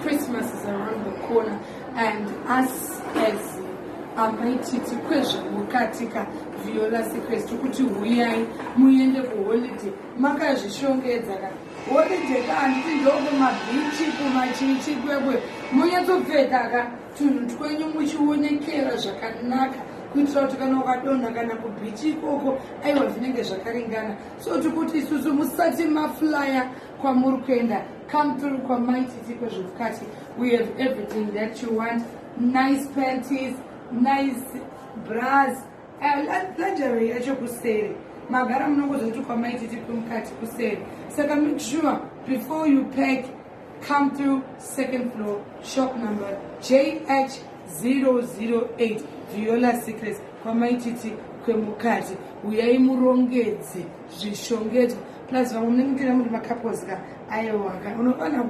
Christmas is around the corner, and us as amaititi kwezvemukatika Viola Secrets kuti huyai muende kuholiday makazvishongedza ka holiday kandi ndoko mabhichi kumachichi kwekwe munyatopfeka ka tunhu twenyu muchionekera zvakanaka kuitira kuti kana ukadonha kana kubhichi ikoko aiwa zvinenge zvakaringana. So tikuti isusu musati maflyer kwamuri kuenda, come through kwamaititi kwezvemukati. We have everything that you want. Nice panties, nice bras, lingerie yacho kuseri. Magara munongoza kuti kwamaititi kwemukati kuseri. Saka make sure before you pack, come through second floor, shop number JH008, Viola Secrets, kwamaititi kwemukati. Uyai murongedze zvishongedzwa plus vamwe munenge muchira muri macouples ka aiwa ka unofana